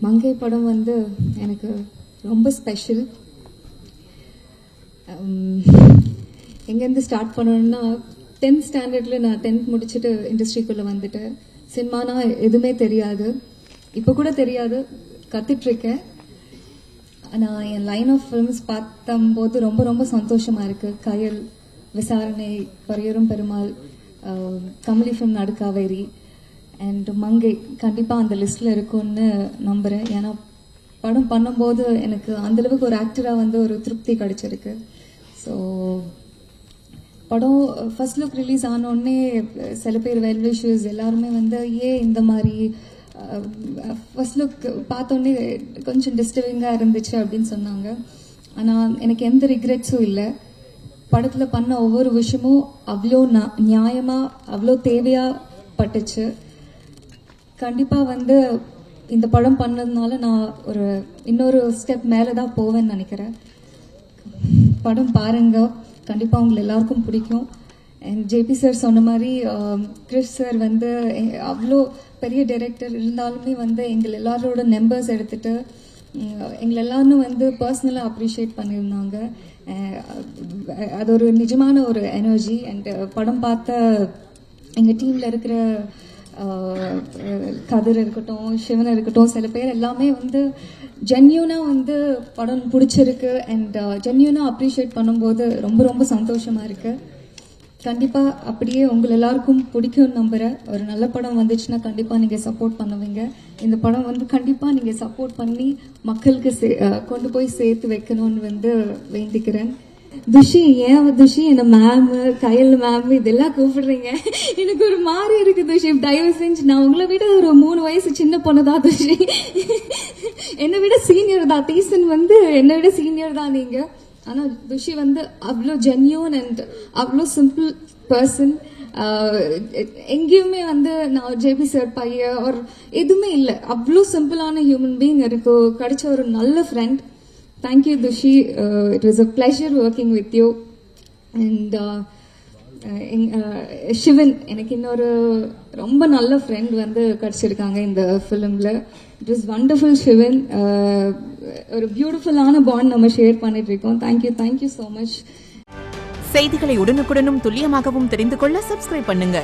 மங்கை படம் வந்து எனக்கு ரொம்ப ஸ்பெஷல். எங்கேருந்து ஸ்டார்ட் பண்ணணும்னா 10th ஸ்டாண்டர்டில் நான் 10th முடிச்சுட்டு இண்டஸ்ட்ரிக்குள்ளே வந்துட்டேன். சினிமானா எதுவுமே தெரியாது, இப்போ கூட தெரியாது, கற்றுட்ருக்கேன். நான் என் லைன் ஆஃப் ஃபிலிம்ஸ் பார்த்தம்போது ரொம்ப ரொம்ப சந்தோஷமாக இருக்குது. கயல், விசாரணை, பரியரும் பெருமாள், கமலி ஃபிலிம் நடுக்காவேரி அண்ட் மங்கை கண்டிப்பாக அந்த லிஸ்ட்டில் இருக்கும்னு நம்புகிறேன். ஏன்னா படம் பண்ணும்போது எனக்கு அந்தளவுக்கு ஒரு ஆக்டராக வந்து ஒரு திருப்தி கிடைச்சிருக்கு. ஸோ படம் ஃபர்ஸ்ட் லுக் ரிலீஸ் ஆனோடனே சில பேர் வெல் விஷஸ் எல்லாருமே வந்து ஏன் இந்த மாதிரி ஃபர்ஸ்ட் லுக் பார்த்தோன்னே கொஞ்சம் டிஸ்டர்பிங்காக இருந்துச்சு அப்படின்னு சொன்னாங்க. ஆனால் எனக்கு எந்த ரிக்ரெட்ஸும் இல்லை. படத்தில் பண்ண ஒவ்வொரு விஷயமும் அவ்வளோ நியாயமாக அவ்வளோ தேவையாக பட்டுச்சு. கண்டிப்பாக வந்து இந்த படம் பண்ணதுனால நான் ஒரு இன்னொரு ஸ்டெப் மேலே தான் போவேன்னு நினைக்கிறேன். படம் பாருங்க, கண்டிப்பாக உங்களுக்கு எல்லாருக்கும் பிடிக்கும். அண்ட் ஜேபி சார் சொன்ன மாதிரி கிறிஸ் சார் வந்து அவ்வளோ பெரிய டைரக்டர் இருந்தாலுமே வந்து எங்கள் எல்லாரோட நம்பர்ஸ் எடுத்துகிட்டு எங்களை எல்லாரும் வந்து பர்சனலாக அப்ரிஷியேட் பண்ணியிருந்தாங்க. அது ஒரு நிஜமான ஒரு எனர்ஜி. அண்ட் படம் பார்த்த எங்கள் டீமில் இருக்கிற கதிர் இருக்கட்டும், சிவன் இருக்கட்டும், சில பேர் எல்லாமே வந்து ஜென்யூனாக வந்து படம் பிடிச்சிருக்கு அண்ட் ஜென்யூனாக அப்ரிஷியேட் பண்ணும்போது ரொம்ப ரொம்ப சந்தோஷமாக இருக்குது. கண்டிப்பாக அப்படியே உங்கள் எல்லாருக்கும் பிடிக்கும்னு நம்புகிறேன். ஒரு நல்ல படம் வந்துச்சுன்னா கண்டிப்பாக நீங்கள் சப்போர்ட் பண்ணுவீங்க. இந்த படம் வந்து கண்டிப்பாக நீங்கள் சப்போர்ட் பண்ணி மக்களுக்கு கொண்டு போய் சேர்த்து வைக்கணும்னு வந்து வேண்டிக்கிறேன். துஷி, ஏன் துஷி என்ன மேம், கயல் மேம் இதெல்லாம் கூப்பிடுறீங்க? எனக்கு ஒரு மாதிரி இருக்கு துஷி. தயவு செஞ்சு, நான் உங்களை விட ஒரு 3 வயசு சின்ன பொண்ணுதான் துஷி. என்னை விட சீனியர் தான். டீசன் வந்து என்னை விட சீனியர் தான் நீங்க. ஆனா துஷி வந்து அவ்வளோ ஜென்யூன் அண்ட் அவ்வளோ சிம்பிள் பர்சன். எங்கேயுமே வந்து நான் ஜேபி சார் பையன் ஒரு எதுவுமே இல்லை. அவ்வளோ சிம்பிளான ஹியூமன் பீயிங் எனக்கு கிடைச்ச ஒரு நல்ல friend. Thank you, Dushi. It was a pleasure working with you. And Shivan, எனக்கு இன்னொரு ரொம்ப நல்ல ஃப்ரெண்ட் வந்து கிடைச்சிருக்காங்க இந்த ஃபிலிமில். It was wonderful Shivan. ஒரு பியூட்டிஃபுல்லான பாண்ட் நம்ம ஷேர் பண்ணிட்டு இருக்கோம். Thank you so much. செய்திகளை உடனுக்குடனும் துல்லியமாகவும் தெரிந்து கொள்ள சப்ஸ்கிரைப் பண்ணுங்க.